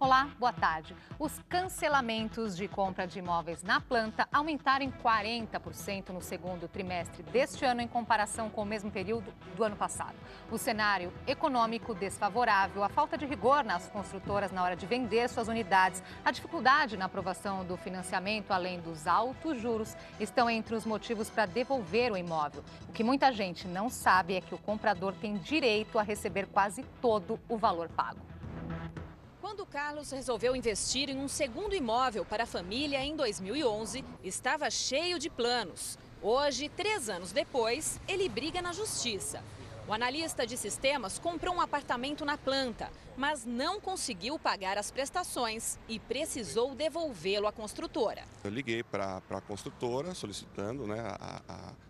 Olá, boa tarde. Os cancelamentos de compra de imóveis na planta aumentaram em 40% no segundo trimestre deste ano em comparação com o mesmo período do ano passado. O cenário econômico desfavorável, a falta de rigor nas construtoras na hora de vender suas unidades, a dificuldade na aprovação do financiamento, além dos altos juros, estão entre os motivos para devolver o imóvel. O que muita gente não sabe é que o comprador tem direito a receber quase todo o valor pago. Quando Carlos resolveu investir em um segundo imóvel para a família em 2011, estava cheio de planos. Hoje, 3 anos depois, ele briga na justiça. O analista de sistemas comprou um apartamento na planta, mas não conseguiu pagar as prestações e precisou devolvê-lo à construtora. Eu liguei para a construtora solicitando,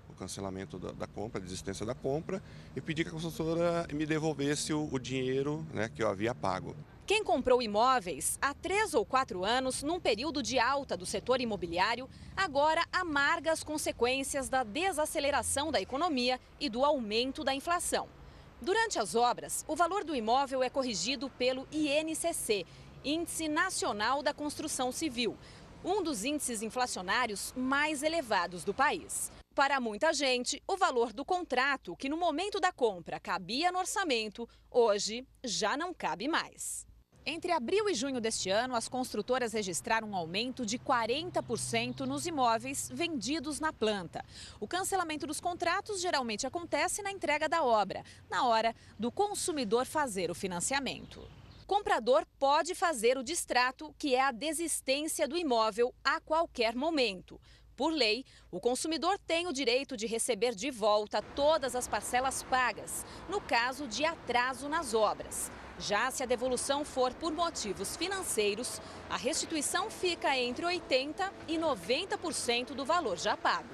o cancelamento da compra, a desistência da compra, e pedi que a construtora me devolvesse o dinheiro, que eu havia pago. Quem comprou imóveis há 3 ou 4 anos, num período de alta do setor imobiliário, agora amarga as consequências da desaceleração da economia e do aumento da inflação. Durante as obras, o valor do imóvel é corrigido pelo INCC, Índice Nacional da Construção Civil, um dos índices inflacionários mais elevados do país. Para muita gente, o valor do contrato, que no momento da compra cabia no orçamento, hoje já não cabe mais. Entre abril e junho deste ano, as construtoras registraram um aumento de 40% nos imóveis vendidos na planta. O cancelamento dos contratos geralmente acontece na entrega da obra, na hora do consumidor fazer o financiamento. O comprador pode fazer o distrato, que é a desistência do imóvel a qualquer momento. Por lei, o consumidor tem o direito de receber de volta todas as parcelas pagas, no caso de atraso nas obras. Já se a devolução for por motivos financeiros, a restituição fica entre 80% e 90% do valor já pago.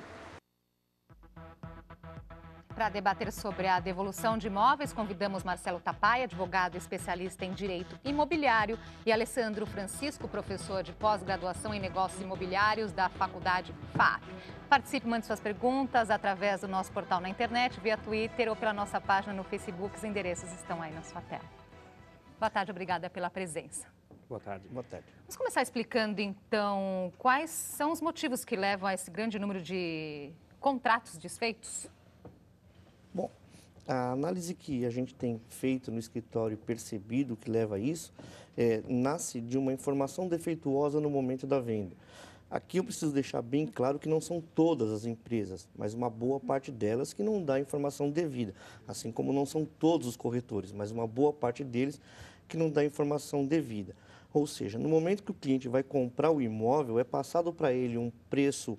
Para debater sobre a devolução de imóveis, convidamos Marcelo Tapai, advogado especialista em direito imobiliário, e Alessandro Francisco, professor de pós-graduação em negócios imobiliários da Faculdade FAP. Participe, mande suas perguntas através do nosso portal na internet, via Twitter ou pela nossa página no Facebook. Os endereços estão aí na sua tela. Boa tarde, obrigada pela presença. Boa tarde. Boa tarde. Vamos começar explicando, então, quais são os motivos que levam a esse grande número de contratos desfeitos? Bom, a análise que a gente tem feito no escritório e percebido que leva a isso, nasce de uma informação defeituosa no momento da venda. Aqui eu preciso deixar bem claro que não são todas as empresas, mas uma boa parte delas que não dá a informação devida, assim como não são todos os corretores, mas uma boa parte deles que não dá a informação devida. Ou seja, no momento que o cliente vai comprar o imóvel, é passado para ele um preço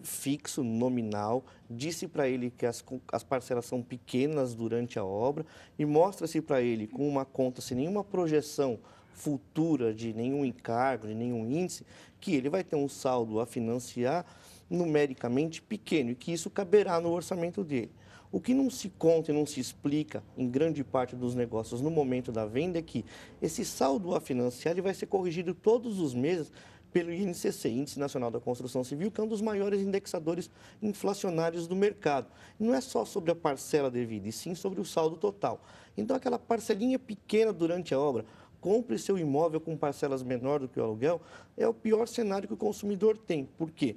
fixo, nominal, disse para ele que as parcelas são pequenas durante a obra e mostra-se para ele com uma conta sem nenhuma projeção futura de nenhum encargo, de nenhum índice, que ele vai ter um saldo a financiar numericamente pequeno e que isso caberá no orçamento dele. O que não se conta e não se explica em grande parte dos negócios no momento da venda é que esse saldo a financiar ele vai ser corrigido todos os meses pelo INCC, Índice Nacional da Construção Civil, que é um dos maiores indexadores inflacionários do mercado. Não é só sobre a parcela devida, e sim sobre o saldo total. Então, aquela parcelinha pequena durante a obra, compre seu imóvel com parcelas menores do que o aluguel, é o pior cenário que o consumidor tem. Por quê?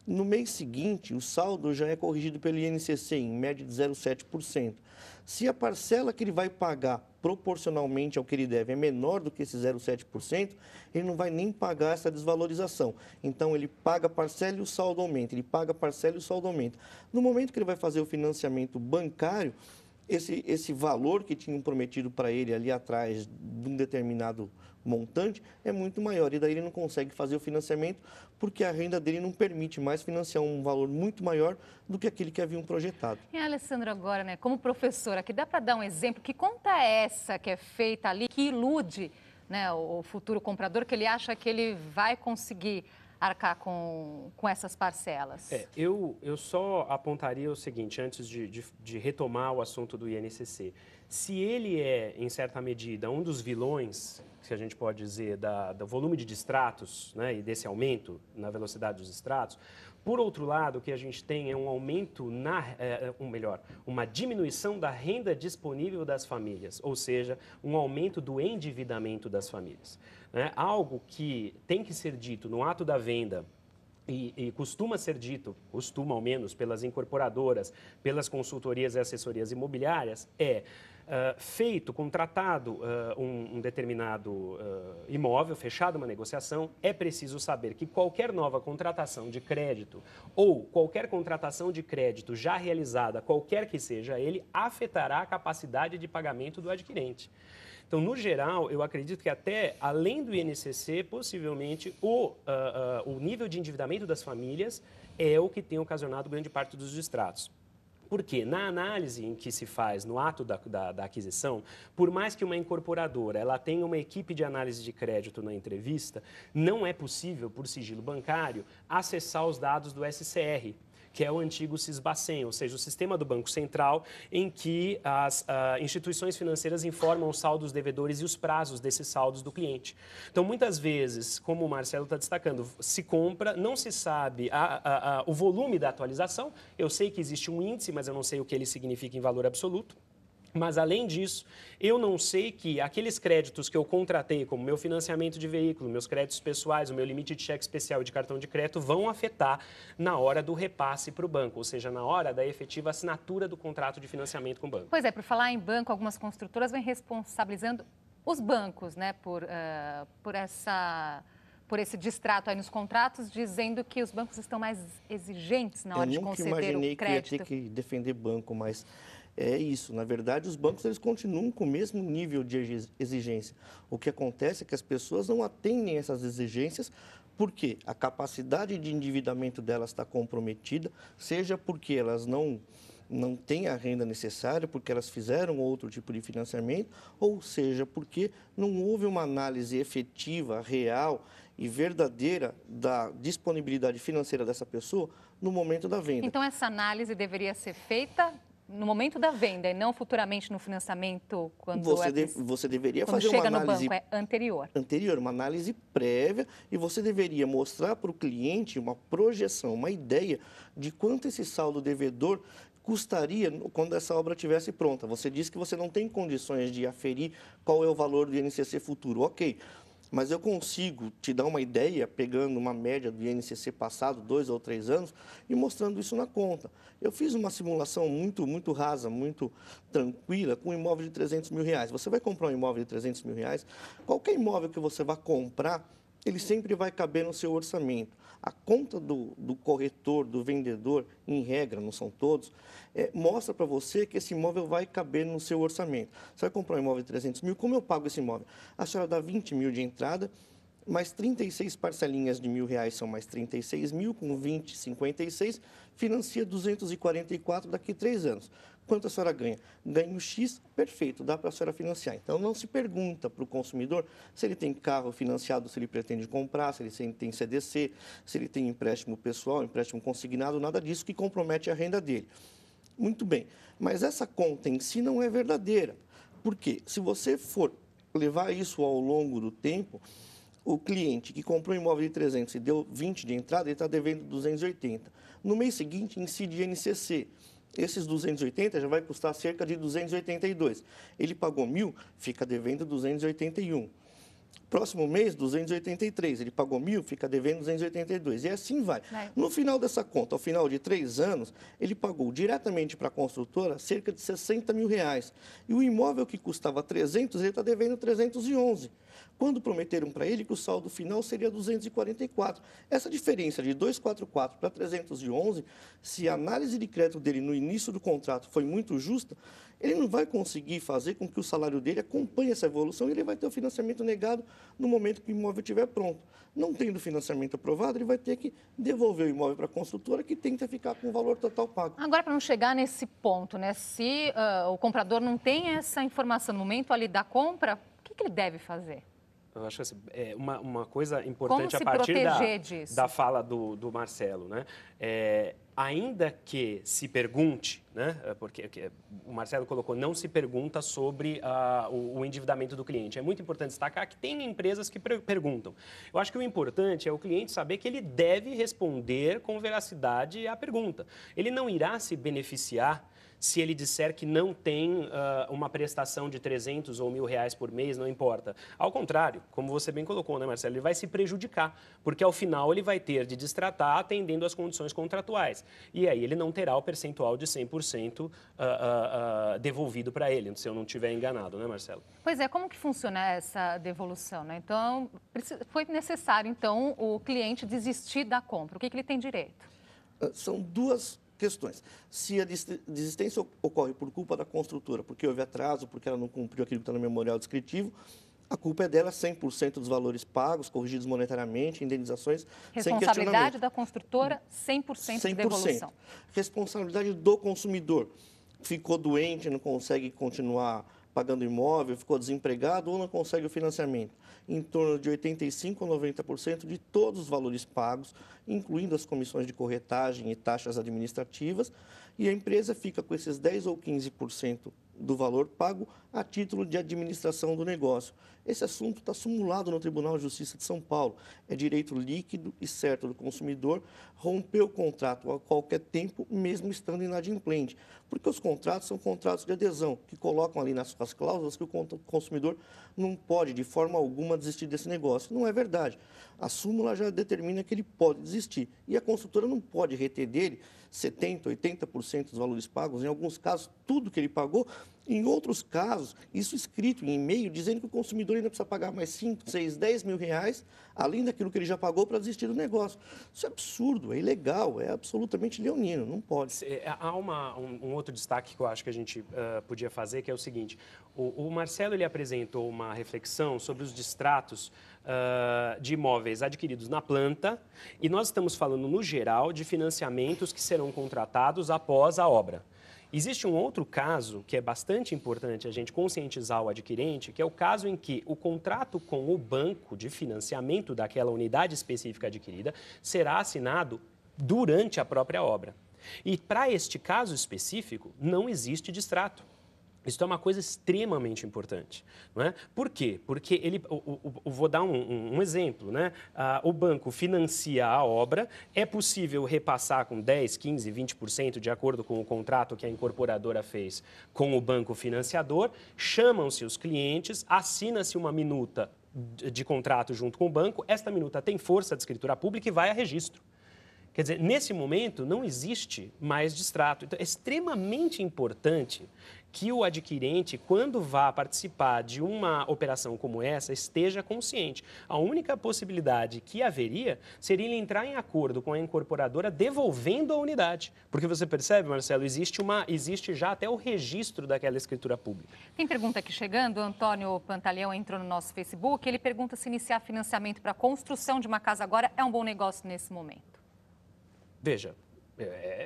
No mês seguinte, o saldo já é corrigido pelo INCC, em média de 0,7%. Se a parcela que ele vai pagar proporcionalmente ao que ele deve é menor do que esse 0,7%, ele não vai nem pagar essa desvalorização. Então, ele paga a parcela e o saldo aumenta, ele paga a parcela e o saldo aumenta. No momento que ele vai fazer o financiamento bancário, esse valor que tinham prometido para ele ali atrás de um determinado montante é muito maior. E daí ele não consegue fazer o financiamento porque a renda dele não permite mais financiar um valor muito maior do que aquele que haviam projetado. E Alessandro, agora, como professora, aqui dá para dar um exemplo? Que conta é essa que é feita ali, que ilude o futuro comprador, que ele acha que ele vai conseguir arcar com essas parcelas? Eu só apontaria o seguinte, antes de retomar o assunto do INCC. Se ele é, em certa medida, um dos vilões, que a gente pode dizer, do volume de distratos, né, e desse aumento na velocidade dos distratos, por outro lado, o que a gente tem é um aumento, uma diminuição da renda disponível das famílias, ou seja, um aumento do endividamento das famílias. Né? Algo que tem que ser dito no ato da venda, e costuma ser dito, ao menos, pelas incorporadoras, pelas consultorias e assessorias imobiliárias, contratado um determinado imóvel, fechado uma negociação, é preciso saber que qualquer nova contratação de crédito ou qualquer contratação de crédito já realizada, qualquer que seja ele, afetará a capacidade de pagamento do adquirente. Então, no geral, eu acredito que até além do INCC, possivelmente, o nível de endividamento das famílias é o que tem ocasionado grande parte dos distratos. Porque na análise em que se faz no ato da aquisição, por mais que uma incorporadora ela tenha uma equipe de análise de crédito na entrevista, não é possível, por sigilo bancário, acessar os dados do SCR, que é o antigo SISBACEN, ou seja, o sistema do Banco Central, em que as instituições financeiras informam os saldos devedores e os prazos desses saldos do cliente. Então, muitas vezes, como o Marcelo está destacando, se compra, não se sabe o volume da atualização. Eu sei que existe um índice, mas eu não sei o que ele significa em valor absoluto. Mas, além disso, eu não sei que aqueles créditos que eu contratei, como meu financiamento de veículo, meus créditos pessoais, o meu limite de cheque especial e de cartão de crédito, vão afetar na hora do repasse para o banco, ou seja, na hora da efetiva assinatura do contrato de financiamento com o banco. Pois é, por falar em banco, algumas construtoras vêm responsabilizando os bancos, né, por esse distrato aí nos contratos, dizendo que os bancos estão mais exigentes na hora de conceder o crédito. Eu nunca imaginei que ia ter que defender banco, mas é isso. Na verdade, os bancos eles continuam com o mesmo nível de exigência. O que acontece é que as pessoas não atendem essas exigências porque a capacidade de endividamento delas está comprometida, seja porque elas não têm a renda necessária, porque elas fizeram outro tipo de financiamento, ou seja, porque não houve uma análise efetiva, real e verdadeira da disponibilidade financeira dessa pessoa no momento da venda. Então, essa análise deveria ser feita no momento da venda e não futuramente no financiamento, quando você deveria quando fazer chega uma análise no banco, anterior. Uma análise prévia, e você deveria mostrar para o cliente uma projeção, uma ideia de quanto esse saldo devedor custaria quando essa obra estivesse pronta. Você disse que você não tem condições de aferir qual é o valor do INCC futuro. Ok. Mas eu consigo te dar uma ideia, pegando uma média do INCC passado, 2 ou 3 anos, e mostrando isso na conta. Eu fiz uma simulação muito rasa, muito tranquila, com um imóvel de 300 mil reais. Você vai comprar um imóvel de 300 mil reais, qualquer imóvel que você vá comprar, ele sempre vai caber no seu orçamento. A conta do corretor, do vendedor, em regra, não são todos, mostra para você que esse imóvel vai caber no seu orçamento. Você vai comprar um imóvel de 300 mil, como eu pago esse imóvel? A senhora dá 20 mil de entrada, mais 36 parcelinhas de R$1.000 são mais 36 mil, com 20, 56, financia 244 daqui a 3 anos. Quanto a senhora ganha? Ganho X, perfeito, dá para a senhora financiar. Então, não se pergunta para o consumidor se ele tem carro financiado, se ele pretende comprar, se ele tem CDC, se ele tem empréstimo pessoal, empréstimo consignado, nada disso que compromete a renda dele. Muito bem, mas essa conta em si não é verdadeira. Por quê? Se você for levar isso ao longo do tempo, o cliente que comprou um imóvel de 300 e deu 20 de entrada, ele está devendo 280. No mês seguinte, incide INCC. Esses 280 já vai custar cerca de 282. Ele pagou 1.000, fica devendo 281. Próximo mês, 283. Ele pagou 1.000, fica devendo 282. E assim vai. No final dessa conta, ao final de 3 anos, ele pagou diretamente para a construtora cerca de 60 mil reais. E o imóvel que custava 300, ele está devendo 311. Quando prometeram para ele que o saldo final seria 244. Essa diferença de 244 para 311, se a análise de crédito dele no início do contrato foi muito justa, ele não vai conseguir fazer com que o salário dele acompanhe essa evolução e ele vai ter o financiamento negado no momento que o imóvel estiver pronto. Não tendo o financiamento aprovado, ele vai ter que devolver o imóvel para a construtora, que tenta ficar com o valor total pago. Agora, para não chegar nesse ponto, né? Se o comprador não tem essa informação no momento ali da compra, o que ele deve fazer? Eu acho que assim, uma coisa importante a partir da fala do Marcelo, né? ainda que se pergunte, né, porque o Marcelo colocou, não se pergunta sobre o endividamento do cliente. É muito importante destacar que tem empresas que perguntam. Eu acho que o importante é o cliente saber que ele deve responder com veracidade à pergunta. Ele não irá se beneficiar se ele disser que não tem uma prestação de 300 ou R$1.000 por mês, não importa. Ao contrário, como você bem colocou, né, Marcelo? Ele vai se prejudicar, porque ao final ele vai ter de destratar atendendo às condições contratuais. E aí ele não terá o percentual de 100% devolvido para ele, se eu não estiver enganado, né, Marcelo? Pois é, como que funciona essa devolução, né? Então, foi necessário, então, o cliente desistir da compra. O que ele tem direito? São duas questões. Se a desistência ocorre por culpa da construtora, porque houve atraso, porque ela não cumpriu aquilo que está no memorial descritivo, a culpa é dela, 100% dos valores pagos, corrigidos monetariamente, indenizações, sem questionamento. Responsabilidade da construtora, 100% de devolução. Responsabilidade do consumidor. Ficou doente, não consegue continuar pagando imóvel, ficou desempregado ou não consegue o financiamento. Em torno de 85% a 90% de todos os valores pagos, incluindo as comissões de corretagem e taxas administrativas, e a empresa fica com esses 10% ou 15% do valor pago a título de administração do negócio. Esse assunto está simulado no Tribunal de Justiça de São Paulo. É direito líquido e certo do consumidor romper o contrato a qualquer tempo, mesmo estando inadimplente. Porque os contratos são contratos de adesão, que colocam ali nas suas cláusulas que o consumidor não pode, de forma alguma, desistir desse negócio. Não é verdade. A súmula já determina que ele pode desistir. E a construtora não pode reter dele 70%, 80% dos valores pagos, em alguns casos, tudo que ele pagou. Em outros casos, isso escrito em e-mail, dizendo que o consumidor ainda precisa pagar mais 5, 6, 10 mil reais, além daquilo que ele já pagou para desistir do negócio. Isso é absurdo, é ilegal, é absolutamente leonino, não pode. Há um outro destaque que eu acho que a gente podia fazer, que é o seguinte. O Marcelo ele apresentou uma reflexão sobre os distratos de imóveis adquiridos na planta, e nós estamos falando, no geral, de financiamentos que serão contratados após a obra. Existe um outro caso que é bastante importante a gente conscientizar o adquirente, que é o caso em que o contrato com o banco de financiamento daquela unidade específica adquirida será assinado durante a própria obra. E para este caso específico, não existe distrato. Isso é uma coisa extremamente importante, não é? Por quê? Porque vou dar um exemplo, né? O banco financia a obra, é possível repassar com 10, 15, 20% de acordo com o contrato que a incorporadora fez com o banco financiador, chamam-se os clientes, assina-se uma minuta de contrato junto com o banco, esta minuta tem força de escritura pública e vai a registro. Quer dizer, nesse momento não existe mais distrato. Então, é extremamente importante que o adquirente, quando vá participar de uma operação como essa, esteja consciente. A única possibilidade que haveria seria ele entrar em acordo com a incorporadora devolvendo a unidade. Porque você percebe, Marcelo, existe já até o registro daquela escritura pública. Tem pergunta aqui chegando, o Antônio Pantaleão entrou no nosso Facebook, ele pergunta se iniciar financiamento para a construção de uma casa agora é um bom negócio nesse momento. Veja,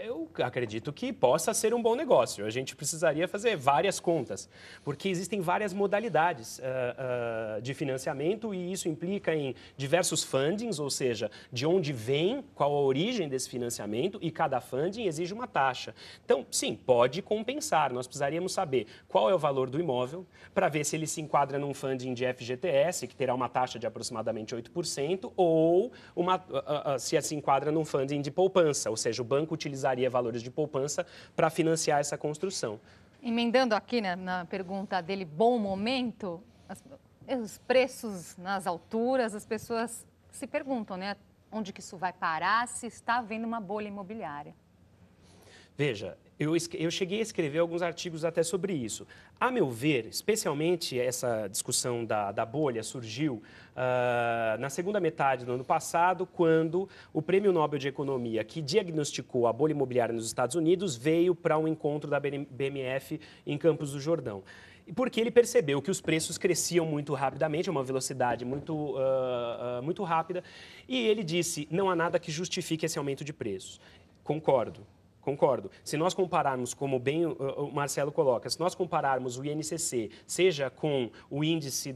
eu acredito que possa ser um bom negócio. A gente precisaria fazer várias contas, porque existem várias modalidades de financiamento e isso implica em diversos fundings, ou seja, de onde vem, qual a origem desse financiamento e cada funding exige uma taxa. Então, sim, pode compensar. Nós precisaríamos saber qual é o valor do imóvel para ver se ele se enquadra num funding de FGTS, que terá uma taxa de aproximadamente 8%, ou se se enquadra num funding de poupança, ou seja, o banco utilizaria valores de poupança para financiar essa construção. Emendando aqui, né, na pergunta dele, bom momento, os preços nas alturas, as pessoas se perguntam, né, onde que isso vai parar, se está havendo uma bolha imobiliária. Veja, eu cheguei a escrever alguns artigos até sobre isso. A meu ver, especialmente essa discussão da bolha surgiu na segunda metade do ano passado, quando o Prêmio Nobel de Economia, que diagnosticou a bolha imobiliária nos Estados Unidos, veio para um encontro da BMF em Campos do Jordão. Porque ele percebeu que os preços cresciam muito rapidamente, a uma velocidade muito rápida, e ele disse, não há nada que justifique esse aumento de preços. Concordo. Concordo. Se nós compararmos, como bem o Marcelo coloca, se nós compararmos o INCC, seja com o índice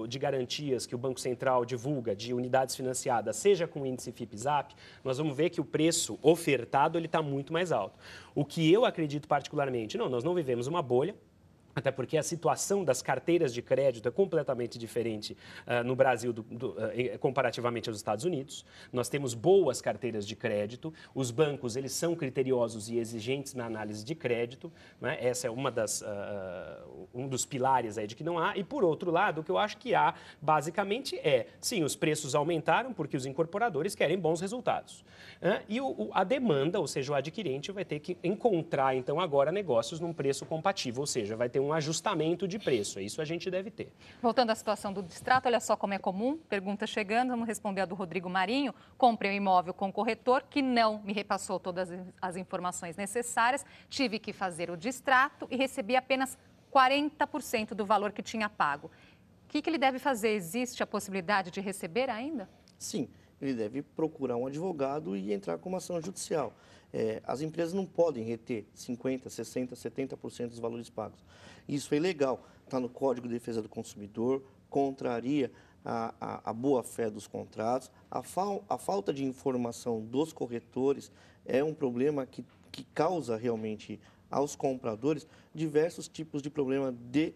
de garantias que o Banco Central divulga de unidades financiadas, seja com o índice FIPE-ZAP, nós vamos ver que o preço ofertado está muito mais alto. O que eu acredito particularmente, nós não vivemos uma bolha, até porque a situação das carteiras de crédito é completamente diferente no Brasil comparativamente aos Estados Unidos. Nós temos boas carteiras de crédito, os bancos eles são criteriosos e exigentes na análise de crédito, né? Essa é um dos pilares aí de que não há. E, por outro lado, o que eu acho que há, basicamente, sim, os preços aumentaram porque os incorporadores querem bons resultados. E a demanda, ou seja, o adquirente vai ter que encontrar, então, agora negócios num preço compatível, ou seja, vai ter um ajustamento de preço. Isso a gente deve ter. Voltando à situação do distrato, olha só como é comum. Pergunta chegando, vamos responder a do Rodrigo Marinho. Comprei um imóvel com o corretor que não me repassou todas as informações necessárias. Tive que fazer o distrato e recebi apenas 40% do valor que tinha pago. O que ele deve fazer? Existe a possibilidade de receber ainda? Sim, ele deve procurar um advogado e entrar com uma ação judicial. As empresas não podem reter 50%, 60%, 70% dos valores pagos. Isso é ilegal, está no Código de Defesa do Consumidor, contraria a boa-fé dos contratos. A falta de informação dos corretores é um problema que causa realmente aos compradores diversos tipos de problema de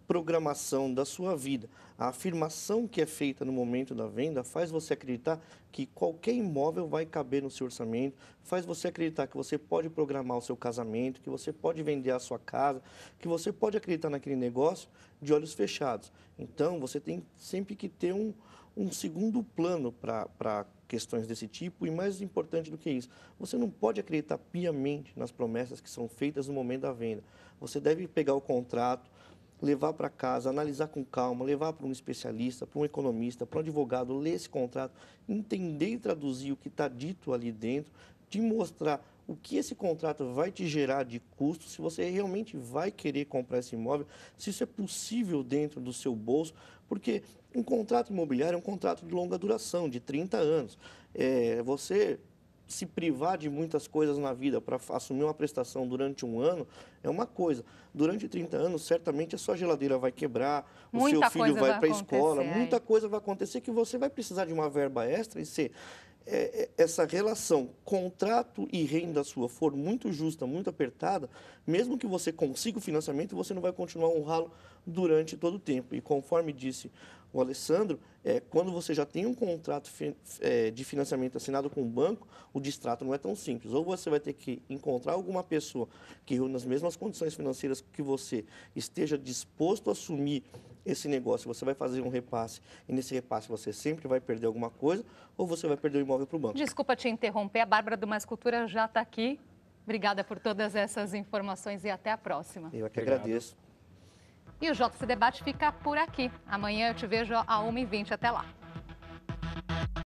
programação da sua vida. A afirmação que é feita no momento da venda faz você acreditar que qualquer imóvel vai caber no seu orçamento, faz você acreditar que você pode programar o seu casamento, que você pode vender a sua casa, que você pode acreditar naquele negócio de olhos fechados. Então, você tem sempre que ter um segundo plano para questões desse tipo e, mais importante do que isso, você não pode acreditar piamente nas promessas que são feitas no momento da venda. Você deve pegar o contrato, levar para casa, analisar com calma, levar para um especialista, para um economista, para um advogado, ler esse contrato, entender e traduzir o que está dito ali dentro, te mostrar o que esse contrato vai te gerar de custo, se você realmente vai querer comprar esse imóvel, se isso é possível dentro do seu bolso, porque um contrato imobiliário é um contrato de longa duração, de 30 anos. Você se privar de muitas coisas na vida para assumir uma prestação durante um ano é uma coisa. Durante 30 anos, certamente a sua geladeira vai quebrar, o seu filho vai para a escola, muita coisa vai acontecer que você vai precisar de uma verba extra e essa relação contrato e renda sua for muito justa, muito apertada, mesmo que você consiga o financiamento, você não vai continuar a honrá-lo durante todo o tempo. E conforme disse o Alessandro, quando você já tem um contrato de financiamento assinado com o banco, o distrato não é tão simples. Ou você vai ter que encontrar alguma pessoa que, nas mesmas condições financeiras que você, esteja disposto a assumir esse negócio, você vai fazer um repasse, e nesse repasse você sempre vai perder alguma coisa, ou você vai perder o imóvel para o banco. Desculpa te interromper, a Bárbara do Mais Cultura já está aqui. Obrigada por todas essas informações e até a próxima. Eu é que agradeço. E o JC Debate fica por aqui. Amanhã eu te vejo às 1h20. Até lá.